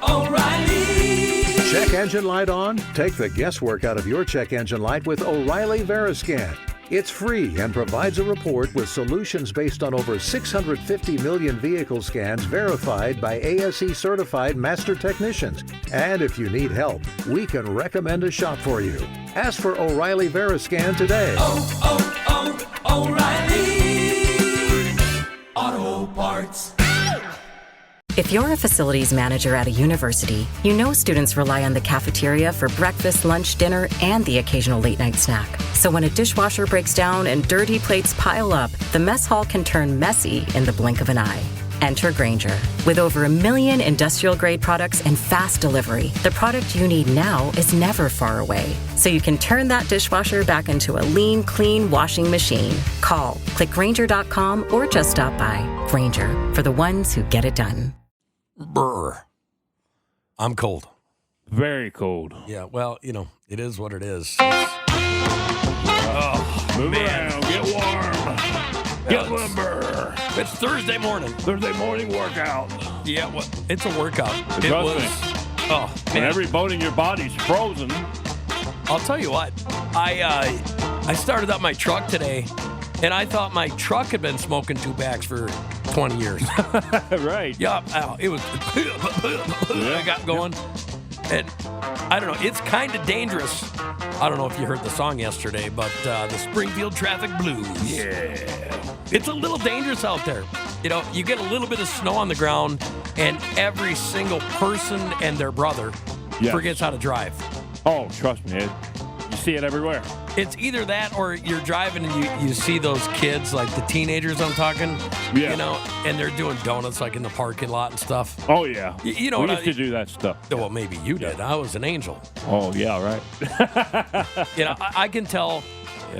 O'Reilly. Check engine light on? Take the guesswork out of your check engine light with O'Reilly Veriscan. It's free and provides a report with solutions based on over 650 million vehicle scans verified by ASE certified master technicians. And if you need help, we can recommend a shop for you. Ask for O'Reilly Veriscan today. O'Reilly Auto Parts. If you're a facilities manager at a university, you know students rely on the cafeteria for breakfast, lunch, dinner, and the occasional late-night snack. So when a dishwasher breaks down and dirty plates pile up, the mess hall can turn messy in the blink of an eye. Enter Grainger. With over 1 million industrial-grade products and fast delivery, the product you need now is never far away. So you can turn that dishwasher back into a lean, clean washing machine. Call, click Grainger.com, or just stop by. Grainger, for the ones who get it done. Brr. I'm cold. Very cold. Yeah, well, you know, it is what it is. Move around, get warm, get limber. It's Thursday morning. Thursday morning workout. Yeah, well, it's a workout. Trust me. Oh, When man. every bone in your body's frozen. I'll tell you what. I started up my truck today, and I thought my truck had been smoking two packs for 20 years. Right. Yeah, it was. I got going, and I don't know. It's kind of dangerous. I don't know if you heard the song yesterday, but the Springfield Traffic Blues. Yeah. It's a little dangerous out there. You know, you get a little bit of snow on the ground, and every single person and their brother Yes. forgets how to drive. Oh, trust me. You see it everywhere. It's either that or you're driving and you see those kids, like the teenagers I'm talking, Yeah. you know, and they're doing donuts like in the parking lot and stuff. Oh, yeah. You know we what used to do that stuff. Well, maybe you did. I was an angel. Oh, yeah, right. You know, I can tell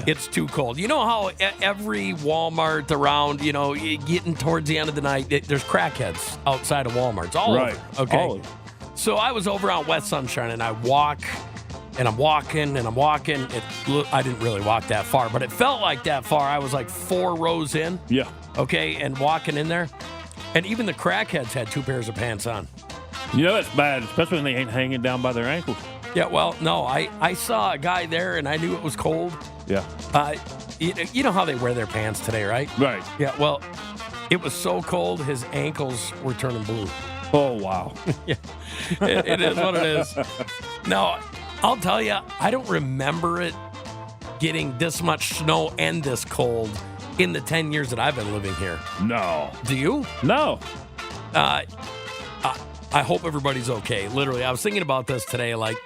it's too cold. You know how every Walmart around, you know, getting towards the end of the night, there's crackheads outside of Walmarts all Right. over. Okay. All over. So I was over on West Sunshine, and I walk, and I'm walking, and I'm walking. I didn't really walk that far, but it felt like that far. I was like 4 rows in. Yeah. Okay, and walking in there. And even the crackheads had 2 pairs of pants on. You know that's bad, especially when they ain't hanging down by their ankles. Yeah, well, no, I saw a guy there, and I knew it was cold. Yeah. You know how they wear their pants today, right? Right. Yeah, well, it was so cold, his ankles were turning blue. Oh, wow. Yeah, it is what it is. No, I'll tell you, I don't remember it getting this much snow and this cold in the 10 years that I've been living here. No. Do you? No. I hope everybody's okay. Literally, I was thinking about this today. Like,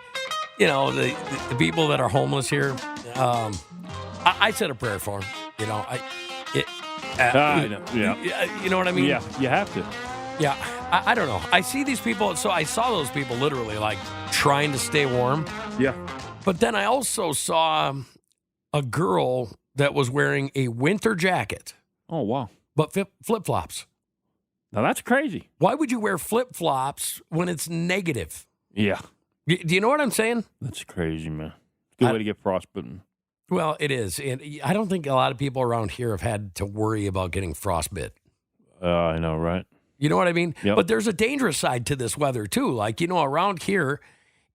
you know, the people that are homeless here. I said a prayer for them. You know, I know. Yeah. You know what I mean? Yeah. You have to. Yeah. I don't know. I see these people. So I saw those people literally like trying to stay warm. Yeah. But then I also saw a girl that was wearing a winter jacket, Oh, wow. but flip-flops. Now that's crazy. Why would you wear flip-flops when it's negative? Yeah. Do you know what I'm saying? That's crazy, man. Good way to get frostbitten. Well, it is. And I don't think a lot of people around here have had to worry about getting frostbite. I know, right? You know what I mean? Yep. But there's a dangerous side to this weather, too. Like, you know, around here,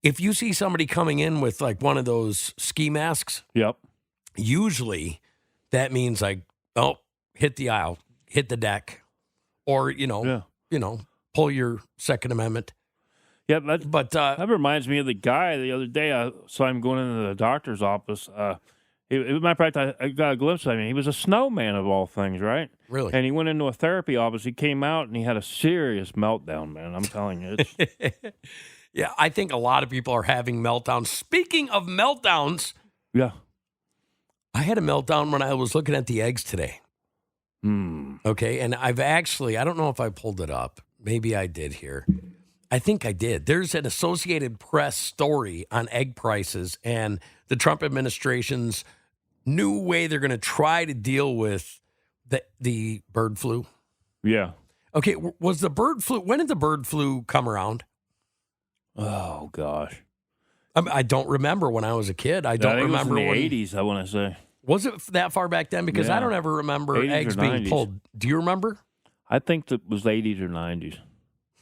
if you see somebody coming in with like one of those ski masks, Yep. usually that means like, oh, hit the aisle, hit the deck, or, you know, pull your Second Amendment. Yeah, But that reminds me of the guy the other day. I saw him going into the doctor's office. Matter of fact, I got a glimpse of him. He was a snowman of all things, right? Really? And he went into a therapy office. He came out and he had a serious meltdown, man. I'm telling you. Yeah, I think a lot of people are having meltdowns. Speaking of meltdowns, Yeah. I had a meltdown when I was looking at the eggs today. Okay, and I don't know if I pulled it up. Maybe I did here. I think I did. There's an Associated Press story on egg prices and the Trump administration's new way they're going to try to deal with the bird flu. Yeah. Okay, was the bird flu, when did the bird flu come around? Oh, gosh. I don't remember when I was a kid. I don't think remember it was in when. the 80s, I want to say. Was it that far back then? Because I Yeah. don't ever remember 80s or eggs being 90s. pulled. Do you remember? I think it was 80s or 90s.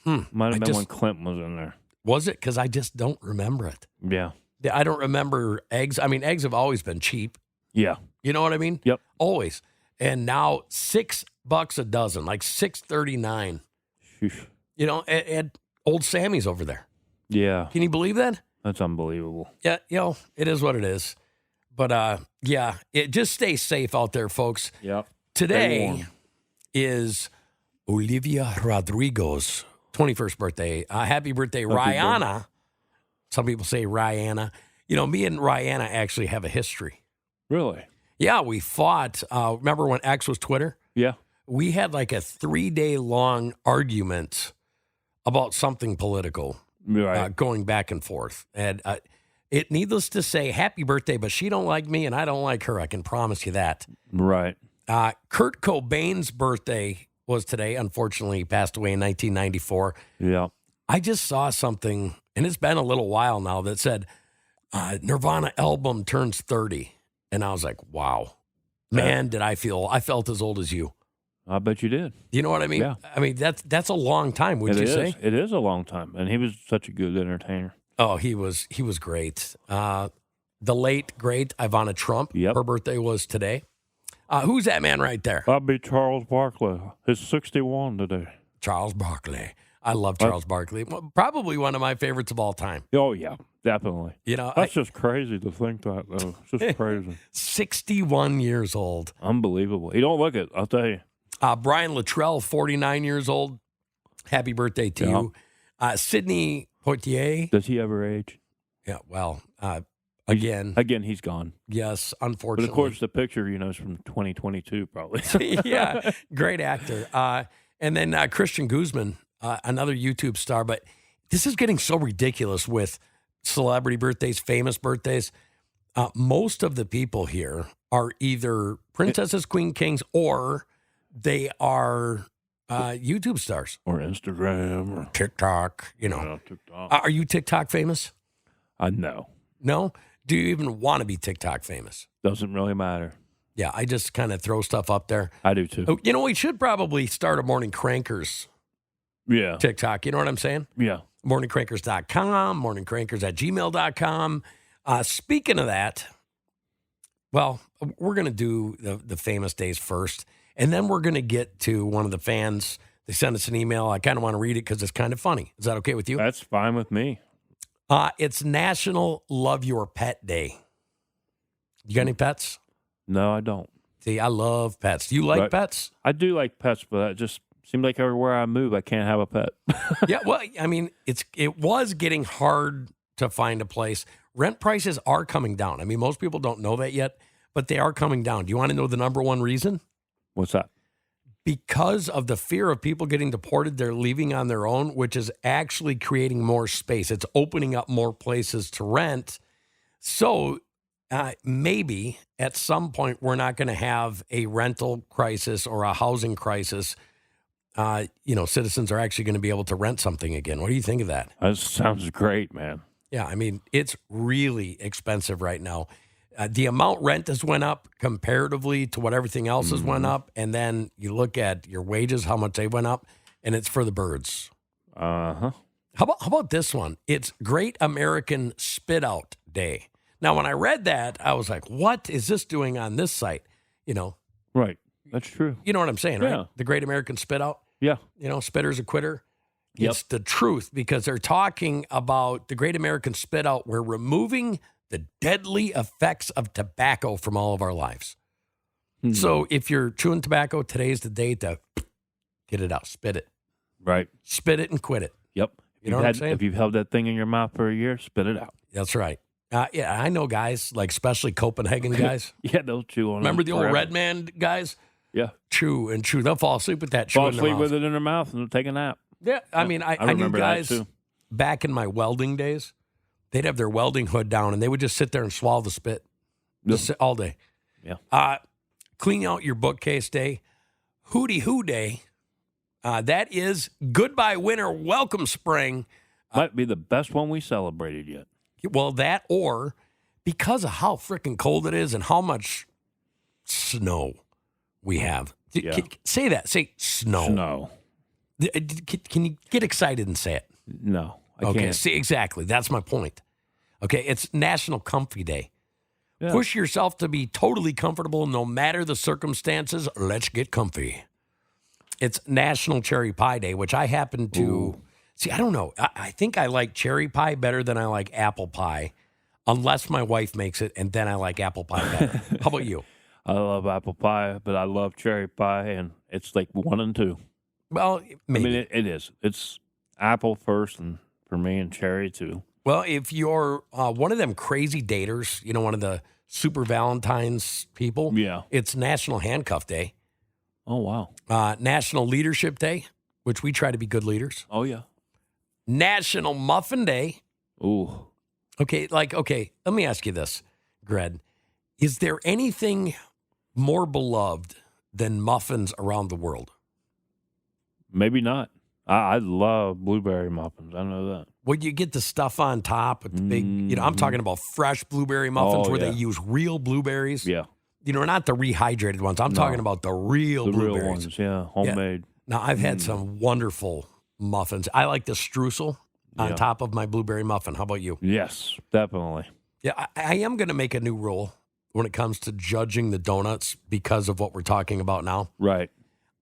Might have been just- when Clinton was in there. Was it? Because I just don't remember it. Yeah. I don't remember eggs. I mean, eggs have always been cheap. Yeah. You know what I mean? Yep. Always. And now $6 a dozen, like $6.39. Sheesh. You know, at Old Sammy's over there. Yeah. Can you believe that? That's unbelievable. Yeah, you know, it is what it is. But yeah, just stay safe out there, folks. Yep. Today warm. is Olivia Rodrigo's 21st birthday. Happy birthday, Rihanna. Some people say Rihanna. You know, me and Rihanna actually have a history. Really? Yeah, we fought. Remember when X was Twitter? Yeah. We had like a 3-day long argument about something political. Right. Going back and forth. And it needless to say, happy birthday, but she don't like me and I don't like her. I can promise you that. Right. Kurt Cobain's birthday was today. Unfortunately, he passed away in 1994. Yeah. I just saw something, and it's been a little while now, that said Nirvana album turns 30. And I was like, wow. Man, I felt as old as you. I bet you did. You know what I mean? Yeah. I mean, that's a long time, would you say? It is a long time. And he was such a good entertainer. Oh, he was great. The late, great Ivana Trump. Yep. Her birthday was today. Who's that man right there? I'll be Charles Barkley. He's 61 today. Charles Barkley. I love Charles Barkley. Probably one of my favorites of all time. Oh, yeah. Definitely. You know, That's just crazy to think that, though. It's just crazy. 61 years old. Unbelievable. He don't look it, I'll tell you. Brian Luttrell, 49 years old. Happy birthday to you. Sidney Poitier. Does he ever age? Yeah, well, again, He's gone. yes, But unfortunately. of course, the picture, is from 2022, probably. Yeah, great actor. And then Christian Guzman, another YouTube star. But this is getting so ridiculous with celebrity birthdays, famous birthdays. Most of the people here are either princesses, queen, kings, or they are YouTube stars. Or Instagram. Or TikTok, you know. TikTok. Are you TikTok famous? No. No? Do you even want to be TikTok famous? Doesn't really matter. Yeah, I just kind of throw stuff up there. I do, too. Oh, you know, we should probably start a Morning Crankers Yeah. TikTok. You know what I'm saying? Yeah. morningcrankers.com, morningcrankers@gmail.com. Speaking of that, well, we're going to do the famous days first, and then we're going to get to one of the fans. They sent us an email. I kind of want to read it because it's kind of funny. Is that okay with you? That's fine with me. It's National Love Your Pet Day. You got any pets? No, I don't. See, I love pets. Do you like Right. pets? I do like pets, but it just seems like everywhere I move, I can't have a pet. Yeah, well, I mean, it was getting hard to find a place. Rent prices are coming down. I mean, most people don't know that yet, but they are coming down. Do you want to know the number one reason? What's that? Because of the fear of people getting deported, they're leaving on their own, which is actually creating more space. It's opening up more places to rent. So maybe at some point we're not going to have a rental crisis or a housing crisis. Citizens are actually going to be able to rent something again. What do you think of that? That sounds great, man. Yeah, I mean, it's really expensive right now. The amount rent has went up comparatively to what everything else has went up. And then you look at your wages, how much they went up, and it's for the birds. Uh-huh. How about this one? It's Great American Spit Out Day. Now, when I read that, I was like, what is this doing on this site? Right. That's true. You know what I'm saying, right? Yeah. The Great American Spit Out. Yeah. Spitter's a quitter. Yep. It's the truth because they're talking about the Great American Spit Out. We're removing the deadly effects of tobacco from all of our lives. So if you're chewing tobacco, today's the day to get it out, spit it. Right. Spit it and quit it. Yep. You know what I'm saying? If you've held that thing in your mouth for a year, spit it out. That's right. Yeah, I know guys, like especially Copenhagen guys. Yeah, they'll chew on it. Remember the old forever. Red Man guys? Yeah. Chew and chew. They'll fall asleep with that chew Fall in their asleep mouth. with it in their mouth and they'll take a nap. Yeah, I mean, I knew remember that, guys too. back in my welding days. They'd have their welding hood down, and they would just sit there and swallow the spit just sit all day. Yeah. Clean out your bookcase day. Hootie Hoo Day. That is goodbye winter, welcome spring. Might be the best one we celebrated yet. Well, that or because of how freaking cold it is and how much snow we have. Yeah. Say that. Say snow. Snow. Can you get excited and say it? No, I Okay, can't. see, exactly. That's my point. Okay, it's National Comfy Day. Yeah. Push yourself to be totally comfortable no matter the circumstances. Let's get comfy. It's National Cherry Pie Day, which I happen to see. I don't know. I think I like cherry pie better than I like apple pie, unless my wife makes it, and then I like apple pie better. How about you? I love apple pie, but I love cherry pie, and it's like 1 and 2. Well, maybe. I mean, it is. It's apple first, and for me, and cherry too. Well, if you're one of them crazy daters, one of the super Valentine's people, Yeah. it's National Handcuff Day, Oh, wow. National Leadership Day, which we try to be good leaders, Oh, yeah. National Muffin Day. Ooh. Okay, let me ask you this, Gred. Is there anything more beloved than muffins around the world? Maybe not. I love blueberry muffins. I know that. When you get the stuff on top with the big, I'm talking about fresh blueberry muffins Oh, where yeah. they use real blueberries. Yeah. Not the rehydrated ones. I'm talking about the real The blueberries. real ones. Yeah. Homemade. Now, I've had some wonderful muffins. I like the streusel on Yeah. top of my blueberry muffin. How about you? Yes, definitely. Yeah, I am going to make a new rule when it comes to judging the donuts because of what we're talking about now. Right.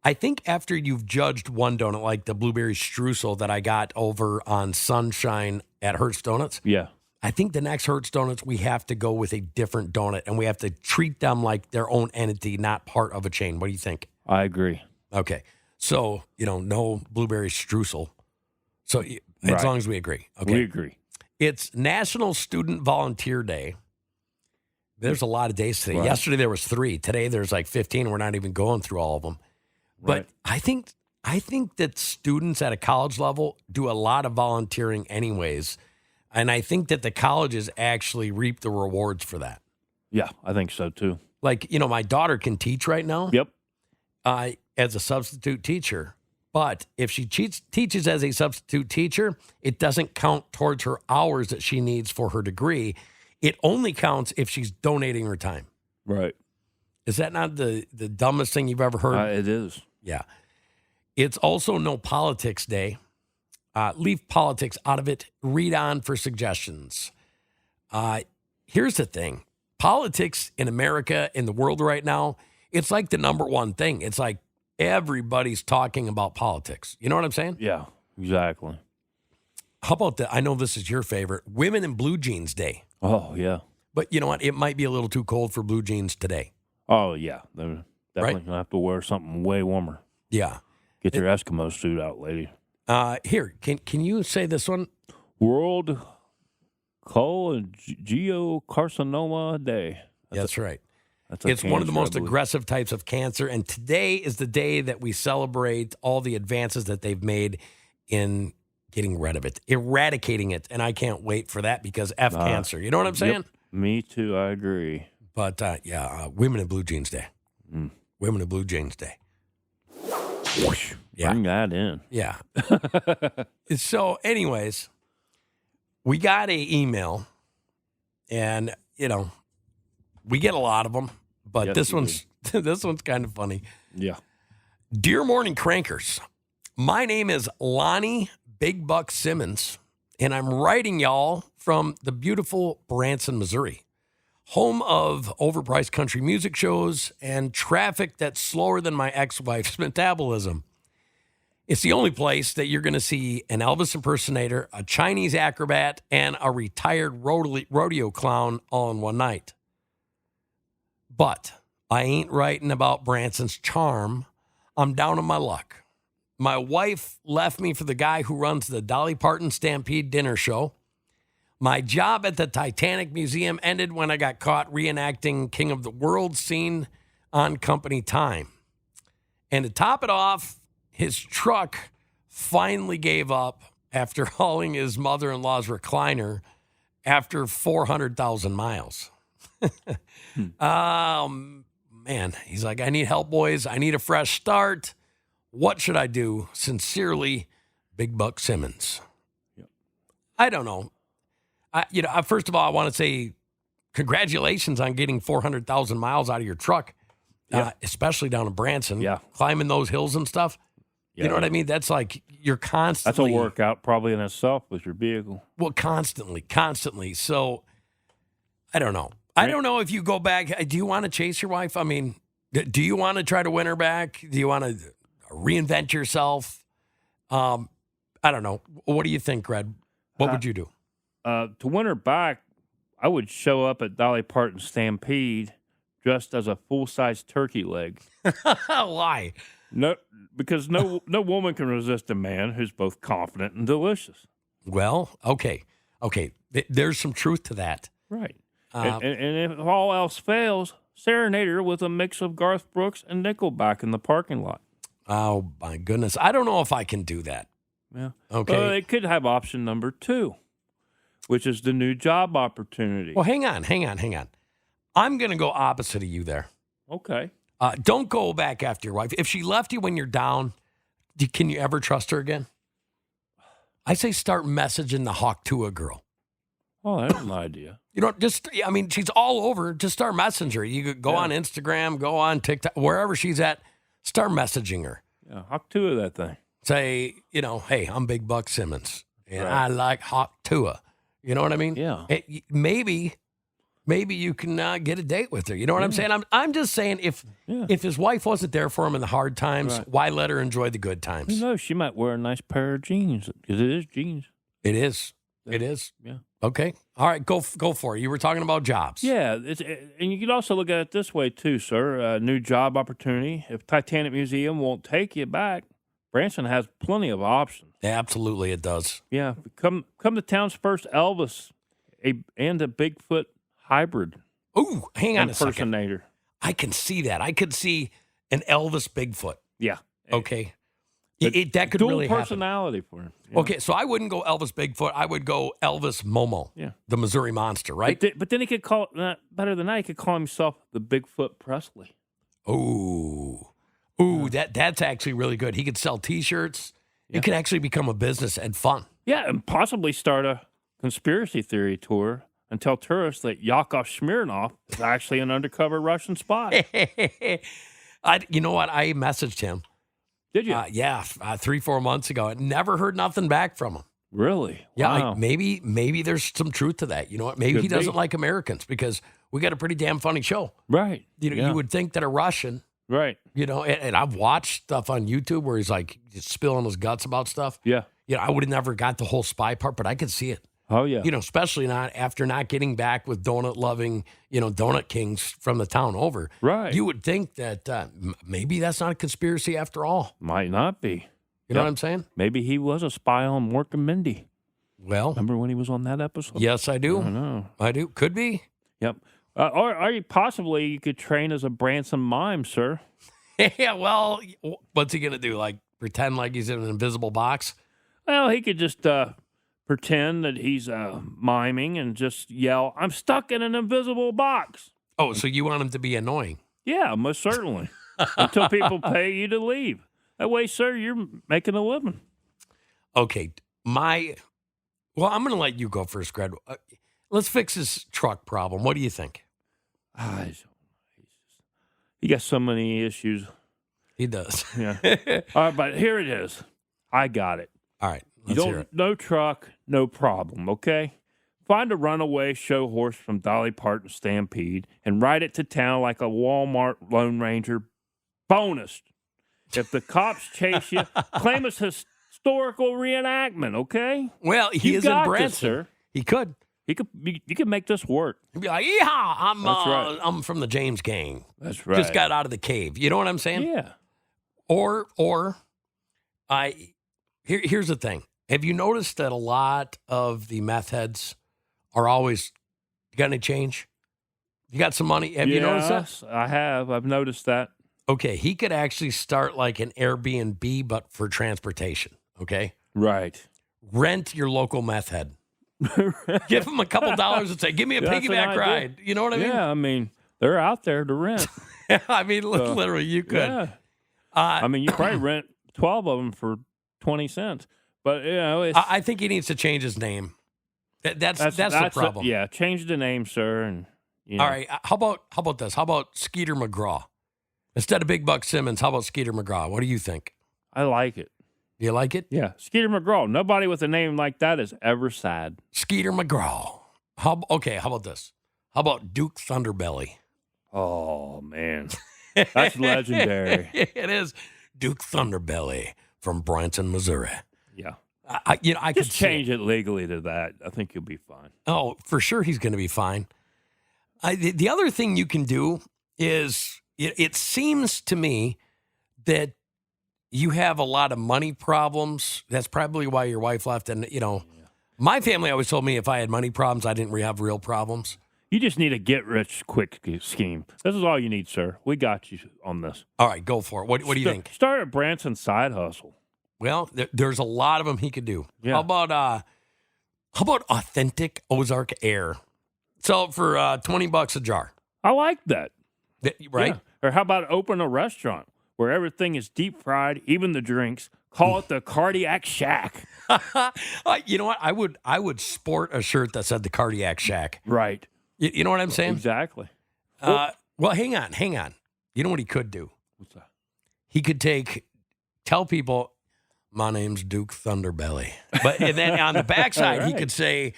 I think after you've judged one donut, like the blueberry streusel that I got over on Sunshine at Hertz Donuts, Yeah. I think the next Hertz Donuts, we have to go with a different donut, and we have to treat them like their own entity, not part of a chain. What do you think? I agree. Okay. So, no blueberry streusel. So, as Right. long as we agree. Okay. We agree. It's National Student Volunteer Day. There's a lot of days today. Right. Yesterday there was 3. Today there's like 15. We're not even going through all of them. Right. But I think that students at a college level do a lot of volunteering anyways. And I think that the colleges actually reap the rewards for that. Yeah, I think so too. Like, my daughter can teach right now Yep. as a substitute teacher. But if she teaches as a substitute teacher, it doesn't count towards her hours that she needs for her degree. It only counts if she's donating her time. Right. Is that not the dumbest thing you've ever heard? It is. Yeah. It's also No Politics Day. Leave politics out of it. Read on for suggestions. Here's the thing. Politics in America, in the world right now, it's like the number one thing. It's like everybody's talking about politics. You know what I'm saying? Yeah, exactly. How about I know this is your favorite, Women in Blue Jeans Day. Oh, yeah. But you know what? It might be a little too cold for blue jeans today. Oh, yeah. They're definitely Right? going to have to wear something way warmer. Yeah. Get your Eskimo suit out, lady. Here, can you say this one? World Geocarcinoma Day. That's right. That's a It's one of the cancer, I most believe. aggressive types of cancer. And today is the day that we celebrate all the advances that they've made in getting rid of it, eradicating it. And I can't wait for that because F cancer. You know what I'm saying? Yep. Me too. I agree. But Women in Blue Jeans Day. Women in Blue Jeans Day. Yeah. Bring that in. Yeah. So, anyways, we got an email, and we get a lot of them, but Yes, this we one's this one's kind of funny. Yeah. Dear Morning Crankers, my name is Lonnie Big Buck Simmons, and I'm writing y'all from the beautiful Branson, Missouri, home of overpriced country music shows and traffic that's slower than my ex-wife's metabolism. It's the only place that you're going to see an Elvis impersonator, a Chinese acrobat, and a retired rodeo clown all in one night. But I ain't writing about Branson's charm. I'm down on my luck. My wife left me for the guy who runs the Dolly Parton Stampede dinner show. My job at the Titanic Museum ended when I got caught reenacting King of the World scene on company time. And to top it off, his truck finally gave up after hauling his mother-in-law's recliner after 400,000 miles. Man, he's like, I need help, boys. I need a fresh start. What should I do? Sincerely, Big Buck Simmons. Yep. I don't know. First of all, I want to say congratulations on getting 400,000 miles out of your truck, Yeah. especially down in Branson. Yeah. Climbing those hills and stuff. You know what I mean? That's like you're constantly. That's a workout probably in itself with your vehicle. Well, constantly. So I don't know. I don't know if you go back. Do you want to chase your wife? I mean, do you want to try to win her back? Do you want to reinvent yourself? I don't know. What do you think, Red? What would you do? To win her back, I would show up at Dolly Parton Stampede dressed as a full-size turkey leg. Why? No, because no woman can resist a man who's both confident and delicious. Well, okay. There's some truth to that. Right. And if all else fails, serenade her with a mix of Garth Brooks and Nickelback in the parking lot. Oh, my goodness. I don't know if I can do that. Yeah. Okay. Well, they could have option number 2, which is the new job opportunity. Well, hang on. I'm going to go opposite of you there. Okay. Don't go back after your wife. If she left you when you're down, can you ever trust her again? I say start messaging the Hawk Tua girl. Oh, that's an idea. She's all over. Just start messaging her. You could go on Instagram, go on TikTok, wherever she's at, start messaging her. Yeah, Hawk Tua that thing. Say, hey, I'm Big Buck Simmons, and I like Hawk Tua. You know what I mean? Yeah. Maybe you can get a date with her. You know what I'm saying? I'm just saying if his wife wasn't there for him in the hard times, why let her enjoy the good times? Who knows? She might wear a nice pair of jeans because it is jeans. It is. It is. Yeah. Okay. All right. Go for it. You were talking about jobs. Yeah. And you could also look at it this way too, sir. A new job opportunity. If Titanic Museum won't take you back, Branson has plenty of options. Absolutely, it does. Yeah. Come to town's first Elvis and a Bigfoot hybrid. Ooh, hang on a second. Impersonator. I can see that. I could see an Elvis Bigfoot. Yeah. Okay. That could dual really happen. personality for him. Yeah. Okay, so I wouldn't go Elvis Bigfoot. I would go Elvis Momo. Yeah. The Missouri Monster, right? But then he could call better than that. He could call himself the Bigfoot Presley. Ooh, that's actually really good. He could sell T-shirts. Yeah. It could actually become a business and fun. Yeah, and possibly start a conspiracy theory tour and tell tourists that Yakov Smirnoff is actually an undercover Russian spy. You know what? I messaged him. Did you? 3-4 months ago. I never heard nothing back from him. Really? Yeah, Wow. maybe there's some truth to that. You know what? Maybe he doesn't like Americans because we got a pretty damn funny show. Right. You would think that a Russian, right. And I've watched stuff on YouTube where he's like just spilling his guts about stuff. Yeah. I would have never got the whole spy part, but I could see it. Oh, yeah. Especially not after not getting back with donut-loving, donut kings from the town over. Right. You would think that maybe that's not a conspiracy after all. Might not be. You know what I'm saying? Maybe he was a spy on Mork and Mindy. Well. Remember when he was on that episode? Yes, I do. I know. I do. Could be. Yep. Or possibly you could train as a Branson mime, sir. Yeah, well, what's he going to do? Like pretend like he's in an invisible box? Well, he could just pretend that he's miming and just yell, "I'm stuck in an invisible box." Oh, so you want him to be annoying? Yeah, most certainly. Until people pay you to leave. That way, sir, you're making a living. Okay. I'm going to let you go first, Greg. Let's fix this truck problem. What do you think? He got so many issues. He does. Yeah. All right, but here it is. I got it. All right. Let's hear it. No truck, no problem, okay? Find a runaway show horse from Dolly Parton Stampede and ride it to town like a Walmart Lone Ranger. Bonus. If the cops chase you, claim it's historical reenactment, okay? Well, he is in Branson. This, sir. He could. You could make this work. He'd be like, "Yeehaw! That's right. I'm from the James gang. That's right. Just got out of the cave." You know what I'm saying? Yeah. Or here's the thing. Have you noticed that a lot of the meth heads are always going to change? You got some money? Have you noticed that? Yes, I have. I've noticed that. Okay, he could actually start like an Airbnb, but for transportation. Okay, right. Rent your local meth head. Give him a couple dollars and say, "Give me a piggyback ride." You know what I mean? Yeah, I mean they're out there to rent. I mean, literally, you could. Yeah. I mean, you probably rent 12 of them for 20 cents. But it's, I think he needs to change his name. That's the problem. Yeah, change the name, sir. And all right, how about this? How about Skeeter McGraw instead of Big Buck Simmons? How about Skeeter McGraw? What do you think? I like it. Do you like it? Yeah. Skeeter McGraw. Nobody with a name like that is ever sad. Skeeter McGraw. How about this? How about Duke Thunderbelly? Oh, man. That's legendary. It is. Duke Thunderbelly from Branson, Missouri. Yeah. I could Just change it legally to that. I think you'll be fine. Oh, for sure he's going to be fine. The other thing you can do is it seems to me that you have a lot of money problems. That's probably why your wife left. And, my family always told me if I had money problems, I didn't have real problems. You just need a get-rich-quick scheme. This is all you need, sir. We got you on this. All right, go for it. What do you think? Start a Branson side hustle. Well, there's a lot of them he could do. Yeah. How about authentic Ozark air? Sell it for $20 a jar. I like that. Right? Yeah. Or how about open a restaurant where everything is deep fried, even the drinks? Call it the Cardiac Shack. You know what? I would sport a shirt that said the Cardiac Shack. Right. You know what I'm saying? Exactly. Well, hang on. You know what he could do? What's that? He could tell people, my name's Duke Thunderbelly. And then on the backside, Right. he could say,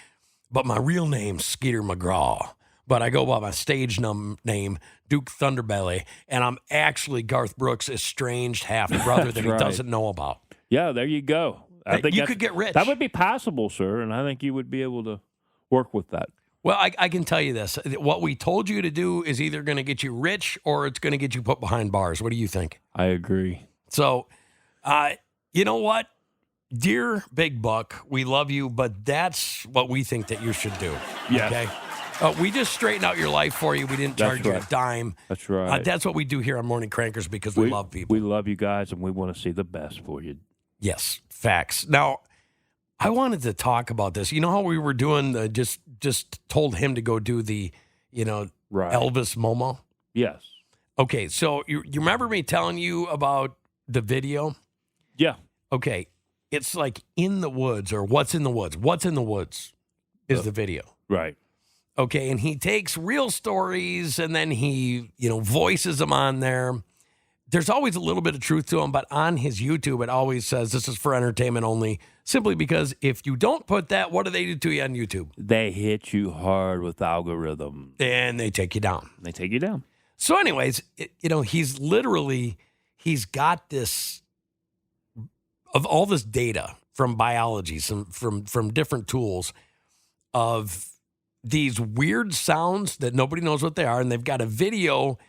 but my real name's Skeeter McGraw. But I go by my stage name, Duke Thunderbelly, and I'm actually Garth Brooks' estranged half-brother that he right. doesn't know about. Yeah, there you go. I think You could get rich. That would be possible, sir, and I think you would be able to work with that. Well, I can tell you this. What we told you to do is either going to get you rich or it's going to get you put behind bars. What do you think? I agree. So, you know what? Dear Big Buck, we love you, but that's what we think that you should do. Yes. Okay? We just straightened out your life for you. We didn't charge you a dime. That's right. That's what we do here on Morning Crankers because we love people. We love you guys, and we want to see the best for you. Yes, facts. Now, I wanted to talk about this. You know how we were doing just told him to go do the, Right. Elvis Momo? Yes. Okay, so you remember me telling you about the video? Yeah. Okay, it's like In the Woods or What's in the Woods. What's in the Woods is the video. Right. Okay, and he takes real stories and then he, voices them on there. There's always a little bit of truth to them, but on his YouTube, it always says this is for entertainment only, simply because if you don't put that, what do they do to you on YouTube? They hit you hard with algorithm. And they take you down. They take you down. So anyways, he's got this, of all this data from biology, from different tools of these weird sounds that nobody knows what they are. And they've got a video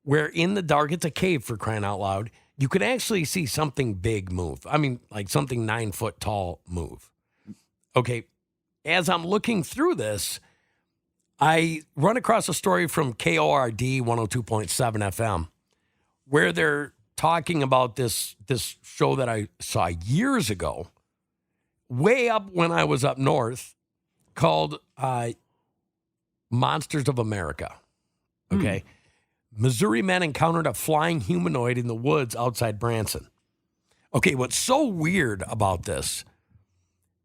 where in the dark, it's a cave for crying out loud, you could actually see something big move. I mean, like something 9 foot tall move. Okay. As I'm looking through this, I run across a story from KORD 102.7 FM where they're talking about this show that I saw years ago, way up when I was up north, called Monsters of America. Okay. Missouri men encountered a flying humanoid in the woods outside Branson. Okay, what's so weird about this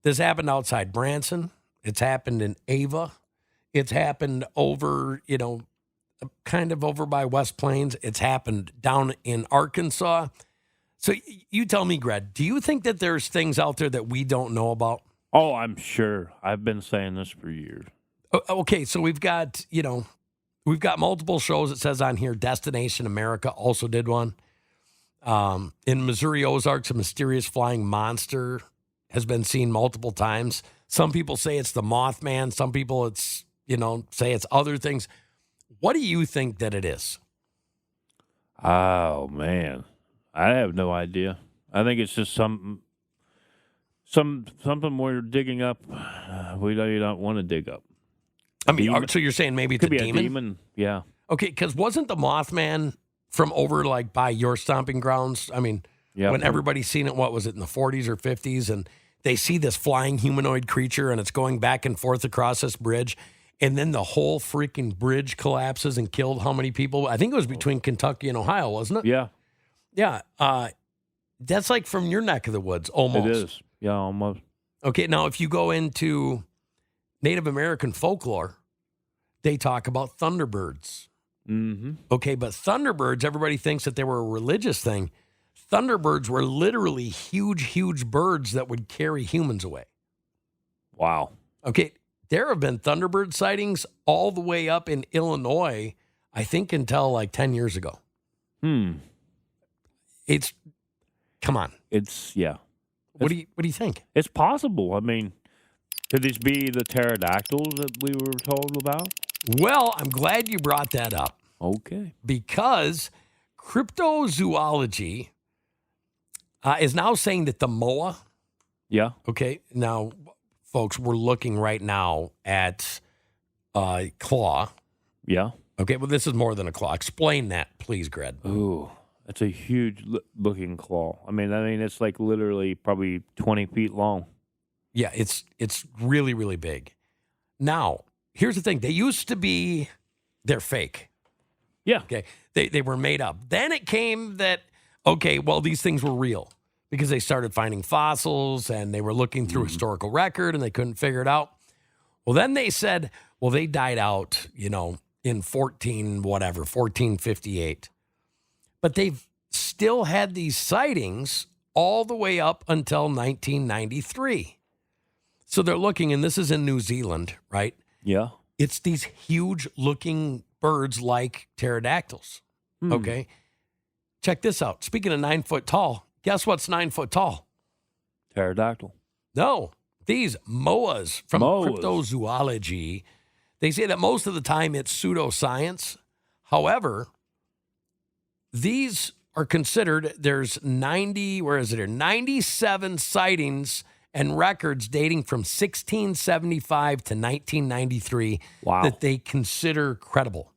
happened outside Branson. It's happened in Ava. It's happened over, kind of over by West Plains. It's happened down in Arkansas. So you tell me, Greg, do you think that there's things out there that we don't know about? Oh, I'm sure. I've been saying this for years. Okay, so we've got multiple shows. It says on here, Destination America also did one. In Missouri Ozarks, a mysterious flying monster has been seen multiple times. Some people say it's the Mothman. Some people say it's other things. What do you think that it is? Oh, man. I have no idea. I think it's just something we're digging up we don't want to dig up. I mean, so you're saying maybe it's Could be demon? a demon, yeah. Okay, because wasn't the Mothman from over like by your stomping grounds? I mean, Yeah. when everybody's seen it, what was it, in the 40s or 50s? And they see this flying humanoid creature and it's going back and forth across this bridge. And then the whole freaking bridge collapses and killed how many people? I think it was between Kentucky and Ohio, wasn't it? Yeah, Yeah. That's like from your neck of the woods, almost. it is. Yeah, almost. Okay, now if you go into Native American folklore, they talk about thunderbirds. Mm-hmm. Okay, but thunderbirds, everybody thinks that they were a religious thing. Thunderbirds were literally huge, huge birds that would carry humans away. Wow. Okay, there have been Thunderbird sightings all the way up in Illinois, I think until like 10 years ago. It's, come on. Yeah. What do you think? It's possible. I mean, could these be the pterodactyls that we were told about? Well, I'm glad you brought that up Okay. because cryptozoology is now saying that the moa, Yeah. okay, now, folks, we're looking right now at claw. Yeah. Okay, well, this is more than a claw. Explain that, please, Gred. Ooh, that's a huge looking claw. I mean, it's like literally probably 20 feet long. Yeah, it's really, really big. Now, here's the thing. They used to be, they're fake. Yeah. Okay, they were made up. Then it came that, okay, well, these things were real because they started finding fossils and they were looking through historical record and they couldn't figure it out. Well, then they said, well, they died out, in 1458. But they've still had these sightings all the way up until 1993. So they're looking, and this is in New Zealand, right? Yeah. It's these huge looking birds like pterodactyls. Okay. Check this out. Speaking of 9 foot tall, guess what's 9 foot tall? Pterodactyl. No, these moas from Moas. cryptozoology. They say that most of the time it's pseudoscience. However, these are considered, there's 97 sightings and records dating from 1675 to 1993 Wow. that they consider credible.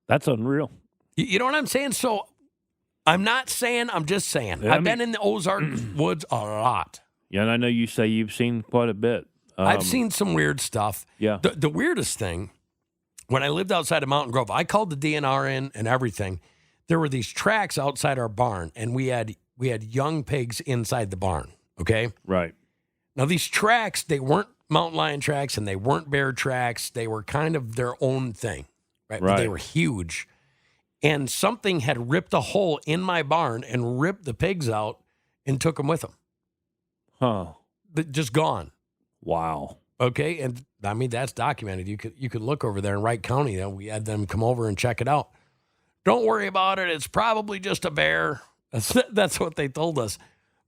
That's unreal. You know what I'm saying? So I'm not saying, I'm just saying. Yeah, I've been in the Ozark woods a lot. Yeah, and I know you say you've seen quite a bit. I've seen some weird stuff. Yeah. The weirdest thing, when I lived outside of Mountain Grove, I called the DNR in and everything. There were these tracks outside our barn, and we had young pigs inside the barn, okay? Right. Now, these tracks, they weren't mountain lion tracks and they weren't bear tracks. They were kind of their own thing, right? But they Right. were huge. And something had ripped a hole in my barn and ripped the pigs out and took them with them. Huh. Just gone. Wow. Okay, and I mean that's documented. You could look over there in Wright County. We had them come over and check it out. Don't worry about it. It's probably just a bear. That's what they told us.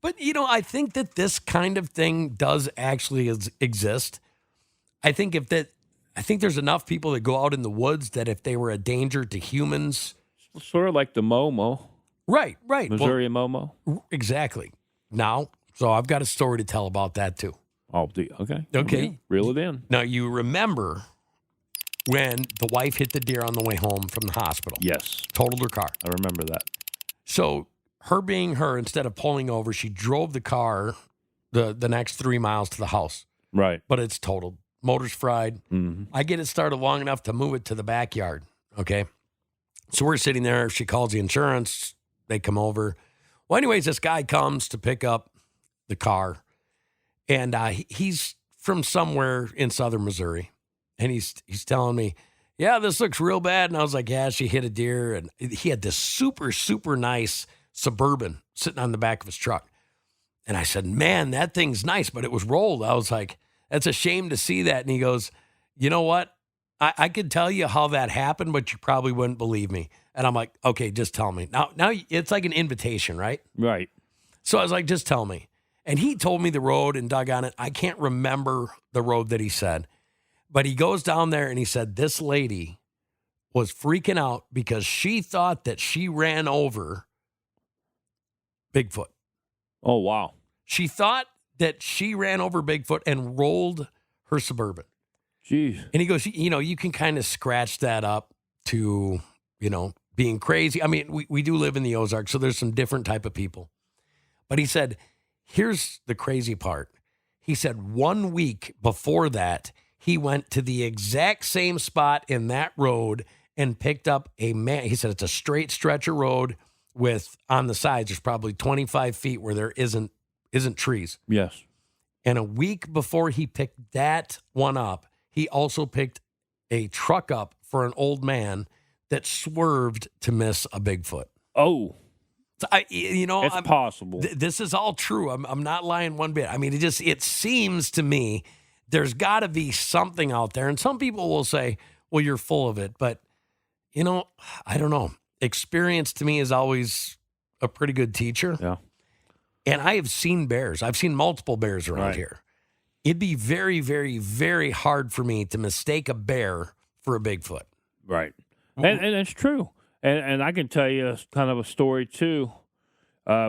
But I think that this kind of thing does actually exist. I think there's enough people that go out in the woods that if they were a danger to humans, Sort of like the Momo, right, Missouri Momo. well, exactly. Now, so I've got a story to tell about that too. Oh, okay. Okay. Reel it in. Now, you remember when the wife hit the deer on the way home from the hospital. Yes. Totaled her car. I remember that. So her being her, instead of pulling over, she drove the car the next 3 miles to the house. Right. But it's totaled. Motor's fried. Mm-hmm. I get it started long enough to move it to the backyard. Okay. So we're sitting there. She calls the insurance. They come over. Well, anyways, this guy comes to pick up the car. And he's from somewhere in southern Missouri. And he's telling me, yeah, this looks real bad. And I was like, yeah, she hit a deer. And he had this super, super nice Suburban sitting on the back of his truck. And I said, man, that thing's nice, but it was rolled. I was like, that's a shame to see that. And he goes, you know what? I could tell you how that happened, but you probably wouldn't believe me. And I'm like, okay, just tell me. Now it's like an invitation, right? Right. So I was like, just tell me. And he told me the road and dug on it. I can't remember the road that he said, but he goes down there and he said, this lady was freaking out because she thought that she ran over Bigfoot. Oh, wow. She thought that she ran over Bigfoot and rolled her Suburban. Jeez. And he goes, you can kind of scratch that up to, being crazy. I mean, we do live in the Ozarks, so there's some different type of people. But he said, here's the crazy part. He said 1 week before that, he went to the exact same spot in that road and picked up a man. He said it's a straight stretch of road with on the sides, there's probably 25 feet where there isn't trees. Yes. And a week before he picked that one up, he also picked a truck up for an old man that swerved to miss a Bigfoot. Oh. It's possible. This is all true. I'm not lying one bit. I mean, it seems to me there's got to be something out there. And some people will say, well, you're full of it. But, I don't know. Experience to me is always a pretty good teacher. Yeah. And I have seen bears. I've seen multiple bears around here. It'd be very, very, very hard for me to mistake a bear for a Bigfoot. Right. And it's true. And I can tell you kind of a story, too.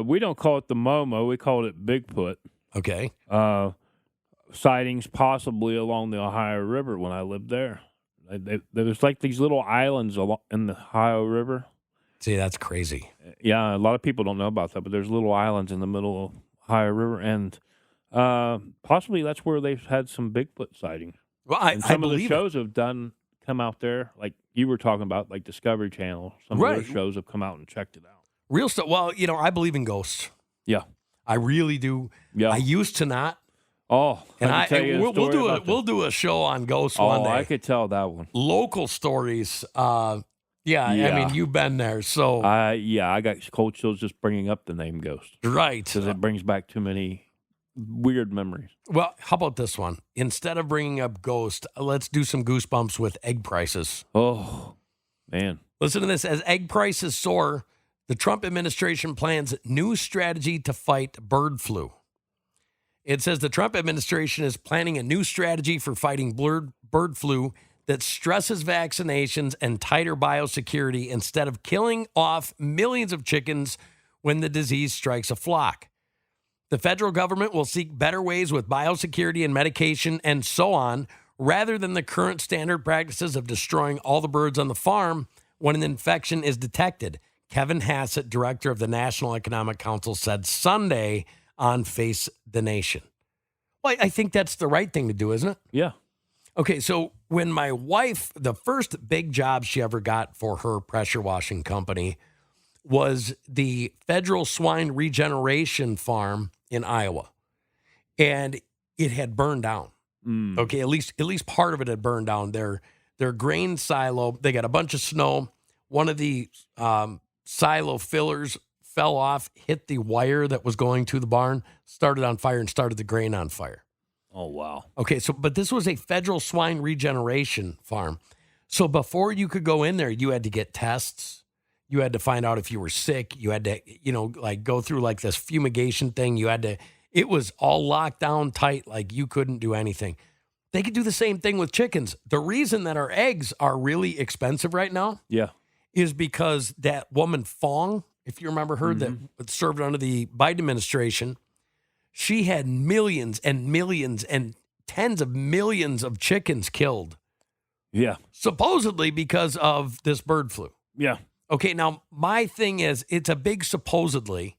We don't call it the Momo. We called it Bigfoot. Okay. Sightings possibly along the Ohio River when I lived there. There's like these little islands in the Ohio River. See, that's crazy. Yeah, a lot of people don't know about that, but there's little islands in the middle of Ohio River, and possibly that's where they've had some Bigfoot sightings. Well, and some of the shows have come out there, like you were talking about, like Discovery Channel. Some of their shows have come out and checked it out. Real stuff. Well, I believe in ghosts. Yeah, I really do. Yeah, I used to not. Oh, and we'll do a show on ghosts one day. I could tell that one. Local stories. Yeah, I mean, you've been there, so I got cold chills just bringing up the name Ghost. Right, because it brings back too many weird memories. Well, how about this one? Instead of bringing up Ghost, let's do some goosebumps with egg prices. Oh, man. Listen to this. As egg prices soar, the Trump administration plans new strategy to fight bird flu. It says the Trump administration is planning a new strategy for fighting bird flu that stresses vaccinations and tighter biosecurity instead of killing off millions of chickens when the disease strikes a flock. The federal government will seek better ways with biosecurity and medication and so on, rather than the current standard practices of destroying all the birds on the farm when an infection is detected. Kevin Hassett, director of the National Economic Council, said Sunday on Face the Nation. Well, I think that's the right thing to do, isn't it? Yeah. Okay, so when my wife, the first big job she ever got for her pressure washing company was the Federal Swine Regeneration Farm in Iowa. And it had burned down. Okay, at least part of it had burned down. Their grain silo, they got a bunch of snow. One of the silo fillers fell off, hit the wire that was going to the barn, started on fire, and started the grain on fire. Oh, wow. Okay, but this was a Federal Swine Regeneration Farm. So before you could go in there, you had to get tests. You had to find out if you were sick. You had to, go through this fumigation thing. It was all locked down tight, like you couldn't do anything. They could do the same thing with chickens. The reason that our eggs are really expensive right now is because that woman Fong, if you remember her, that served under the Biden administration, she had millions and millions and tens of millions of chickens killed. Yeah. Supposedly because of this bird flu. Yeah. Okay, now my thing is, it's a big supposedly,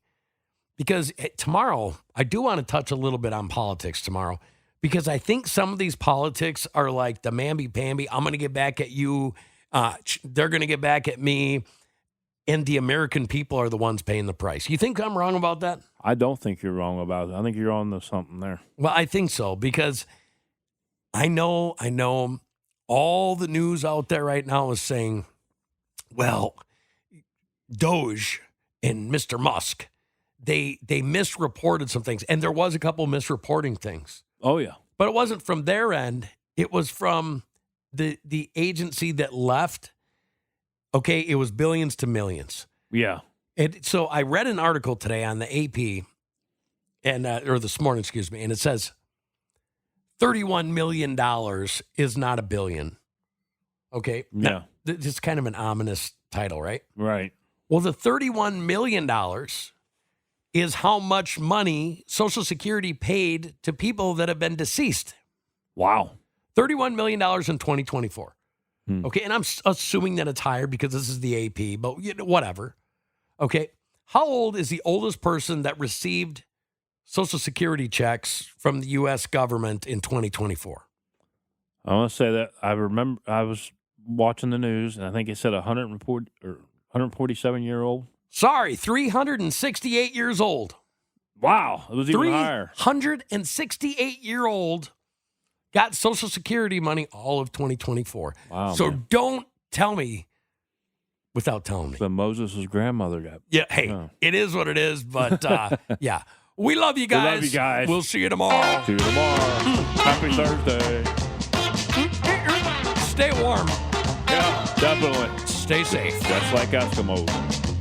because tomorrow, I do want to touch a little bit on politics tomorrow, because I think some of these politics are like the mamby-pamby, I'm going to get back at you, they're going to get back at me, and the American people are the ones paying the price. You think I'm wrong about that? I don't think you're wrong about it. I think you're on to something there. Well, I think so, because I know all the news out there right now is saying, well, Doge and Mr. Musk, they misreported some things, and there was a couple misreporting things. Oh, yeah. But it wasn't from their end. It was from the agency that left. Okay, it was billions to millions. Yeah. So I read an article today on the AP, or this morning, excuse me, and it says $31 million is not $1 billion. Okay? Yeah. Now, it's kind of an ominous title, right? Right. Well, the $31 million is how much money Social Security paid to people that have been deceased. Wow. $31 million in 2024. Okay, and I'm assuming that it's higher because this is the AP, but whatever. Okay, how old is the oldest person that received Social Security checks from the U.S. government in 2024? I want to say that I remember I was watching the news, and I think it said 147-year-old. Sorry, 368 years old. Wow, it was even higher. 368-year-old got Social Security money all of 2024. Wow. So don't tell me without telling me. So Moses' grandmother got. Yeah, hey, It is what it is, but yeah. We love you guys. We love you guys. We'll see you tomorrow. See you tomorrow. Happy Thursday. Stay warm. Yeah, definitely. Stay safe. Just like Eskimos.